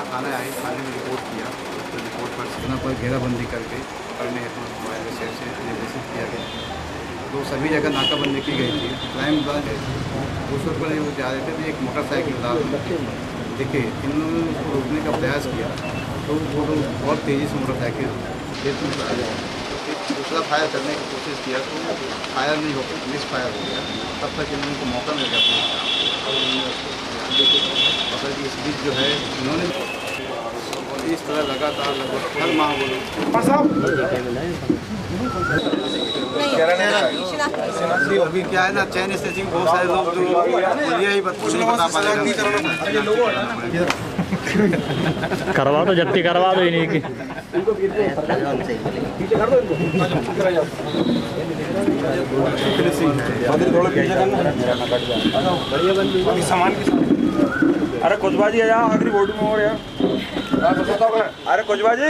यहाँ थाने आई, थाने में रिपोर्ट किया। तो रिपोर्ट पर सूचना पर घेराबंदी करके पकड़ने हेतु मोबाइल शहर से निर्देशित किया गया। तो सभी जगह नाकाबंदी की गई थी। क्राइम ब्रांच उस वक्त पर वो जा रहे थे तो एक मोटरसाइकिल लाल दिखे, इन्होंने उसको रोकने का प्रयास किया तो वो लोग बहुत तेज़ी से मोटरसाइकिल खेत में चला गया। दूसरा फायर करने की कोशिश किया तो फायर नहीं हो पाया, मिस फायर हो गया। तब तक इन्होंने को मौका मिल गया पकड़ के। इस बीच जो है इन्होंने इस तरह लगातार लगभग हर माह अभी क्या है ना, चैन स्टेचिंग बहुत सारे लोग जो ये ही बता करवा दो, जब्ती करवा दो इन्हीं की। अरे कुछबाजी है यार, आखिरी वोट में हो यार। अरे कुछबाजी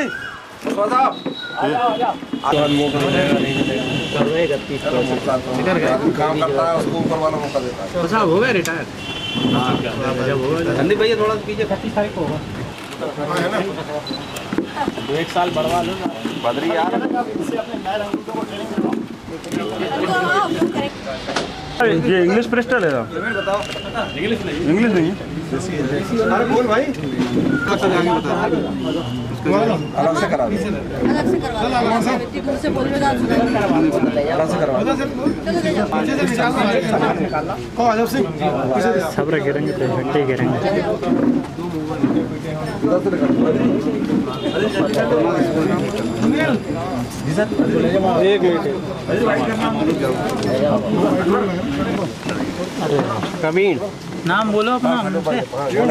काम करता है उसको ऊपर वाला मौका देता है। साहब हो गए रिटायर? जब होगा संदीप भैया थोड़ा कीजिए। 31 तारीख को होगा। 1 साल बढ़वा लो बदरी यार। ये इंग्लिश प्रेस्टल है। इंग्लिश नहीं अरे बोल भाई, अलग से करा सब गिरेंगे तो इकट्ठे गिरेंगे। एक कमीन नाम बोलो अपना।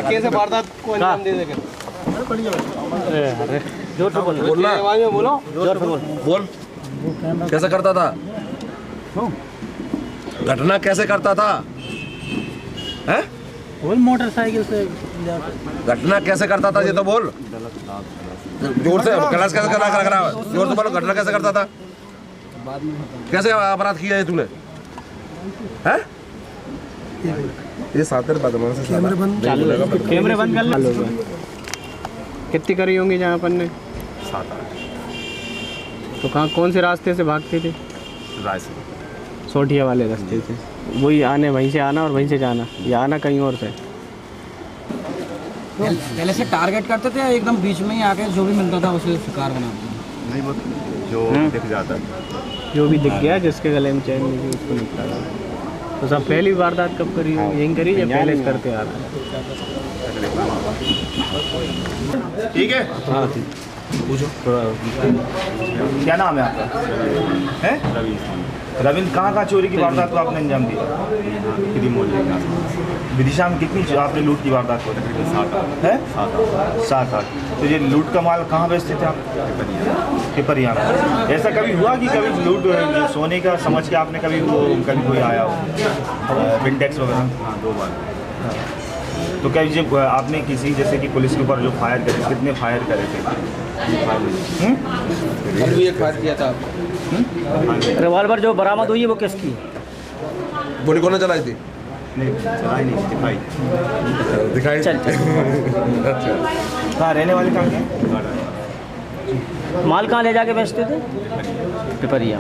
कैसे वारदात को अंजाम दे देगा? अरे जोर से बोलो, बोलना आवाज में बोलो, जोर से बोल। कैसे करता था? घटना कैसे करता था? हैं? बोल। मोटरसाइकिल से घटना कैसे करता था ये तो बोल। जोर से क्लास कैसे करा? जोर से बोलो। घटना कैसे करता था? कैसे अपराध किया है तूने? हैं? ये सातर बदमाश है। कैमरे बंद कर लो। कितनी करी होंगी जहाँ अपन ने? 7-8। तो कहाँ कौन से रास्ते से भागते थे? सोटिया वाले रास्ते से। वही आने, वहीं से आना और वहीं से जाना, या आना कहीं और से? पहले से टारगेट करते थे या एकदम बीच में ही आके जो भी मिलता था उसे शिकार बनाते थे? नहीं वो जो दिख जाता जो भी दिख गया, जिसके गले में चैन नहीं उसको निपटा था। तो सब पहली वारदात कब करी? यहीं करी या पहले से करते आ रहा है? ठीक है। हाँ ठीक। पूछो। क्या नाम है आपका? है रविंद्र। कहाँ चोरी की वारदात को आपने अंजाम दिया? विदिशा में कितनी आपने लूट की वारदात को? 7-8। तो ये लूट का माल कहाँ बेचते थे आप? पिपरिया में। ऐसा कभी हुआ कि कभी लूट जो सोने का समझ के आपने कभी कोई आया हो विंटेक्स वगैरह? हाँ 2 बार। तो क्या जब आपने किसी जैसे कि पुलिस के ऊपर जो फायर करे, कितने फायर करे थे? कल भी एक फायर किया था आपको। रिवॉल्वर जो बरामद हुई है वो किसकी? गोली कौन चलाई थी? नहीं चलाई नहीं, दिखाई। कहाँ रहने वाले कहाँ के? माल कहाँ ले जाके बेचते थे? पिपरिया।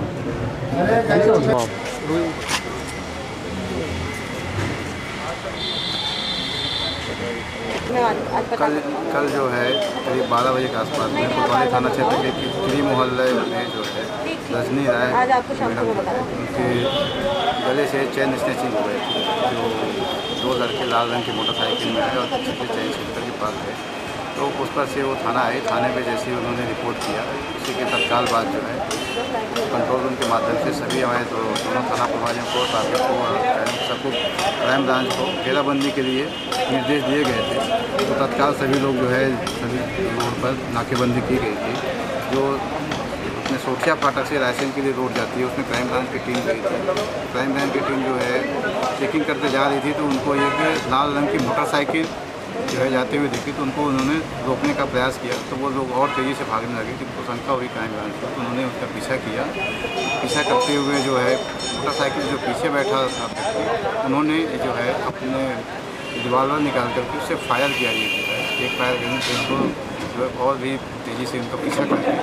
कल जो है करीब 12 बजे के आसपास में कोतवाली थाना क्षेत्र के किरी मोहल्ले में जो है रजनी राय उनके गले से चैन स्नेचिंग हो गई थी। जो 2 लड़के लाल रंग की मोटरसाइकिल में आए और पीछे चैन स्नेचर के पास गए तो उस पर से वो थाना आए। थाने पे जैसे ही उन्होंने रिपोर्ट किया, उसी के तत्काल बाद जो है कंट्रोल रूम के माध्यम से सभी हमारे दोनों थाना प्रभारियों को, ट्रैफिक को और सबको क्राइम ब्रांच को घेराबंदी के लिए निर्देश दिए गए थे। तो तत्काल सभी लोग जो है सभी रोड पर नाकेबंदी की गई थी। जो अपने सोठिया फाटक से रायसेन के लिए रोड जाती है उसमें क्राइम ब्रांच की टीम गई थी। क्राइम ब्रांच की टीम जो है चेकिंग करते जा रही थी तो उनको एक लाल रंग की मोटरसाइकिल जो है जाते हुए देखी तो उनको उन्होंने रोकने का प्रयास किया तो वो लोग और तेज़ी से भागने लगे थी। तो शंका हुई क्राइम ब्रांच को तो उन्होंने उसका पीछा किया। पीछा करते हुए जो है मोटरसाइकिल जो पीछे बैठा था उन्होंने जो है अपने रिवॉल्वर निकाल करके उससे फायर किया। ये जो है एक फायर गन से इनको जो है और भी तेज़ी से उनका पीछा करके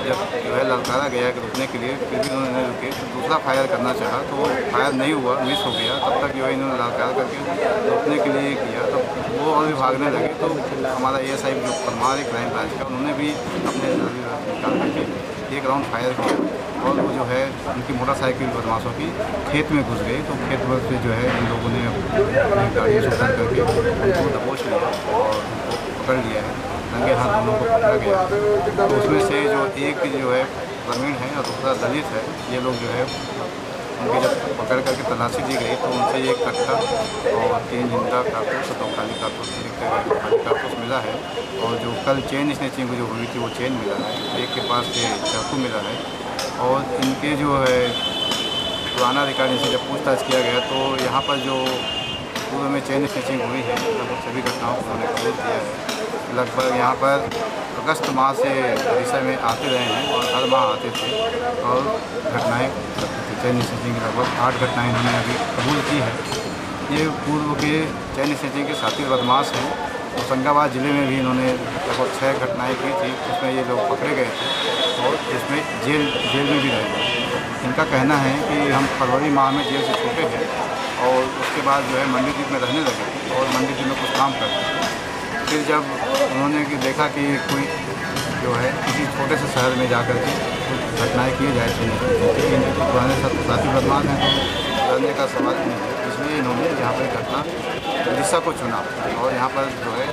जब जो है ललकारा गया कि रुकने के लिए, फिर भी उन्होंने रुके तो दूसरा फायर करना चाहा तो फायर नहीं हुआ, मिस हो गया। तब तक जो है इन्होंने ललकारा करके रोकने के लिए किया, तो वो और भी भागने लगे। तो हमारा ASI जो परमार क्राइम ब्रांच का, उन्होंने भी अपने निकाल करके एक राउंड फायर किया और वो जो है उनकी मोटरसाइकिल बदमाशों की खेत में घुस गई। तो खेत भर से जो है इन लोगों ने अपनी गाड़ी से उतर करके उनको दबोच लिया और पकड़ लिया है। नंगे हाथ दोनों को पकड़ा गया। तो उसमें से जो एक जो है ग्रामीण है और दूसरा दलित है, ये लोग जो है उनके जब पकड़ करके तलाशी दी गई तो उनसे एक कट्टा और 3 जिंदा कारतूस और 2 खाली कारतूस मिला है। और जो कल चेन स्नैचिंग जो हुई थी वो चेन मिला है। एक के पास से चाकू मिला है। और इनके जो है पुराना रिकॉर्ड इनसे जब पूछताछ किया गया तो यहाँ पर जो पूर्व में चेन स्नैचिंग हुई है लगभग सभी घटनाओं को उन्होंने कबूल किया है। लगभग यहाँ पर अगस्त माह से उड़ीसा में आते रहे हैं और हर माह आते थे और घटनाएँ करते थे। चेन स्नैचिंग की लगभग 8 घटनाएँ इन्होंने अभी कबूल की है। ये पूर्व के चेन स्नैचिंग के साथी बदमाश हैं। होशंगाबाद ज़िले में भी इन्होंने लगभग 6 घटनाएँ की थी, उसमें ये लोग पकड़े गए थे और इसमें जेल में भी रहे थे। इनका कहना है कि हम फरवरी माह में जेल से छूटे हैं और उसके बाद जो है मंडीदीप में रहने लगे और मंडीदीप में कुछ काम करते थे। फिर जब उन्होंने देखा कि कोई जो है किसी छोटे से शहर में जा कर के कुछ घटनाएँ किए जाए लेकिन पुराने साथी बदमाश हैं तो रहने का सवाल नहीं है, इसलिए इन्होंने यहाँ पर घटना उड़ीसा को चुना। और यहाँ पर जो है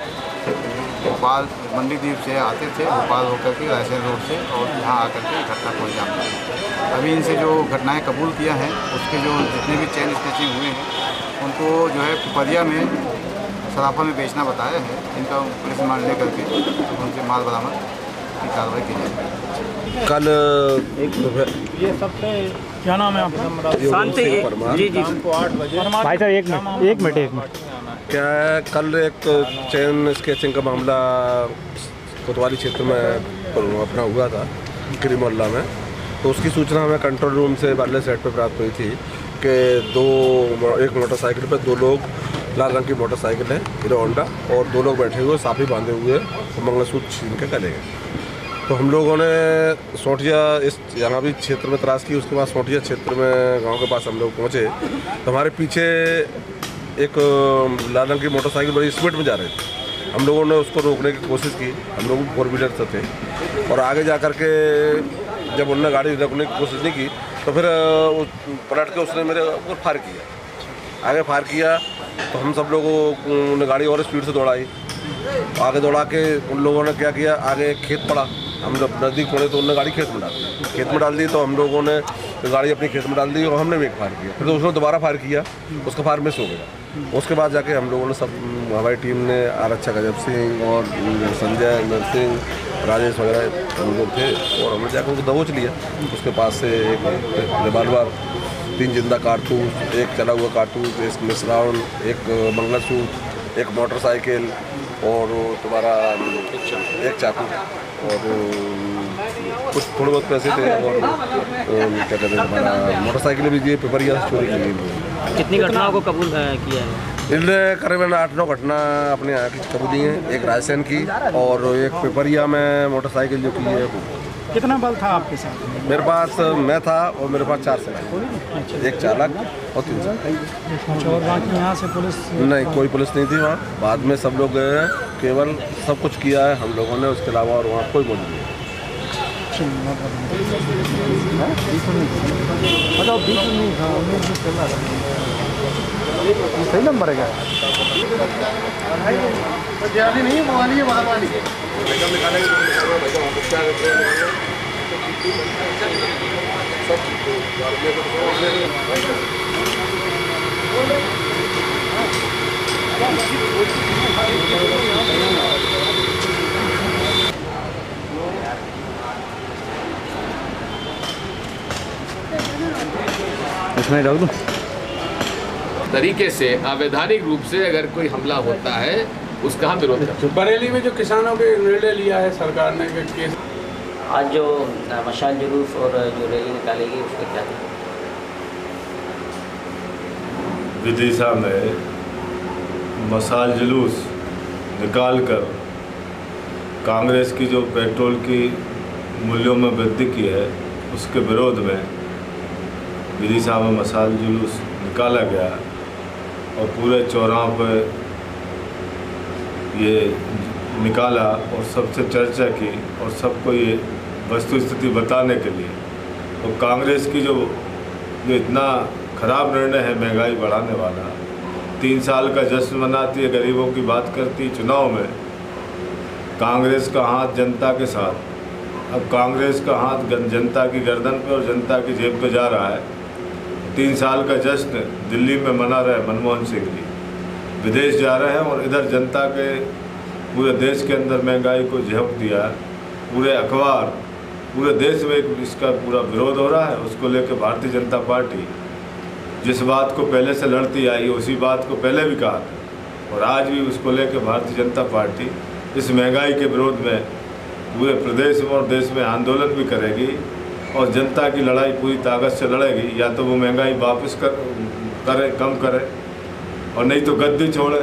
भोपाल मंडीदीप से आते थे, भोपाल होकर के रायसेन रोड से, और यहाँ आकर के घटना को अंजाम दिया। अभी इनसे जो घटनाएं कबूल किया है उसके जो जितने भी चेन स्नैचिंग हुए हैं उनको जो है पिपरिया में सराफा में बेचना बताया है। इनका पुलिस रिमांड ले करके उनसे माल बरामद की कार्रवाई की जाएगी। कल ये सबसे क्या नाम है आपका? शांति जी जी भाई साहब एक मिनट क्या है, कल एक चेन स्केचिंग का मामला कोतवाली क्षेत्र में अपना हुआ था गिरी मोहल्ला में। तो उसकी सूचना हमें कंट्रोल रूम से वाले साइड पर प्राप्त हुई थी कि एक मोटरसाइकिल पर 2 लोग, लाल रंग की मोटरसाइकिल है हीरो होंडा, और 2 लोग बैठे हुए साफी बांधे हुए और मंगलसूत्र छीन के चले गए। तो हम लोगों ने सोटिया इस यहाँ भी क्षेत्र में तलाश की। उसके बाद सोटिया क्षेत्र में गांव के पास हम लोग पहुँचे तो हमारे पीछे एक लाल रंग की मोटरसाइकिल बड़ी स्पीड में जा रही थी। हम लोगों ने उसको रोकने की कोशिश की, हम लोग 4 व्हीलर से थे, और आगे जा कर के जब उन्होंने गाड़ी रोकने की कोशिश नहीं की तो फिर पलट के उसने मेरे ऊपर फायर किया। आगे फायर किया तो हम सब लोगों ने गाड़ी और स्पीड से दौड़ाई। आगे दौड़ा के उन लोगों ने क्या किया, आगे खेत पड़ा, हम जब नज़दीक पड़े तो उन्होंने गाड़ी खेत में डाल दी। तो हम लोगों ने गाड़ी अपनी खेत में डाल दी और हमने भी एक फायर किया। फिर तो उसने दोबारा फायर किया, उसका फायर मिस हो गया। उसके बाद जाके हम लोगों ने सब हमारी टीम ने आरक्षक अजब सिंह और संजय नरसिंह राजेश वगैरह हम लोग थे, और हमने जाकर उनको दबोच लिया। उसके पास से एक रिवाल्वर, 3 जिंदा कारतूस, एक चला हुआ कारतूस, एक मिस राउंड, एक मंगलसूत्र, एक मोटरसाइकिल और तुम्हारा एक चाकू और कुछ थोड़े बहुत पैसे थे। और क्या कहते हैं, हमारा मोटरसाइकिल भी दिए, पिपरिया से चोरी की। कितनी घटनाओं को कबूल किया है? इनने करीबन 8-9 घटना अपने यहाँ की कबूली हैं, एक रायसेन की और एक पिपरिया में मोटरसाइकिल जो की है। कितना बल था आपके साथ? मेरे पास मैं था और मेरे पास 4 सवारी, एक चालक और 3 सवारी। और बाकी यहाँ से पुलिस नहीं, कोई पुलिस नहीं थी वहाँ। बाद में सब लोग गए हैं, केवल सब कुछ किया है हम लोगों ने, उसके अलावा और वहाँ कोई मौजूद नहीं है। सही नंबर है क्या? नहीं वाली इसमें रख दूँ। तरीके से अवैधानिक रूप से अगर कोई हमला होता है उसका हम विरोध करते हैं। बरेली में जो किसानों के निर्णय लिया है सरकार ने कि केस, आज जो मशाल जुलूस और जो रैली निकालेगी उसका क्या था? विदिशा में मशाल जुलूस निकाल कर कांग्रेस की जो पेट्रोल की मूल्यों में वृद्धि की है उसके विरोध में विदिशा में मशाल जुलूस निकाला गया और पूरे चौराहों पर ये निकाला और सबसे चर्चा की और सबको ये वस्तु स्थिति बताने के लिए। तो कांग्रेस की जो इतना ख़राब निर्णय है महंगाई बढ़ाने वाला, 3 साल का जश्न मनाती है, गरीबों की बात करती, चुनाव में कांग्रेस का हाथ जनता के साथ, अब कांग्रेस का हाथ जनता की गर्दन पे और जनता की जेब पे जा रहा है। 3 साल का जश्न दिल्ली में मना रहे मनमोहन सिंह जी, विदेश जा रहे हैं और इधर जनता के पूरे देश के अंदर महंगाई को झोंक दिया। पूरे अखबार पूरे देश में इसका पूरा विरोध हो रहा है। उसको लेकर भारतीय जनता पार्टी जिस बात को पहले से लड़ती आई उसी बात को पहले भी कहा था और आज भी उसको लेकर भारतीय जनता पार्टी इस महंगाई के विरोध में पूरे प्रदेश में और देश में आंदोलन भी करेगी और जनता की लड़ाई पूरी ताकत से लड़ेगी। या तो वो महंगाई वापस करे, कम करे और नहीं तो गद्दी छोड़े।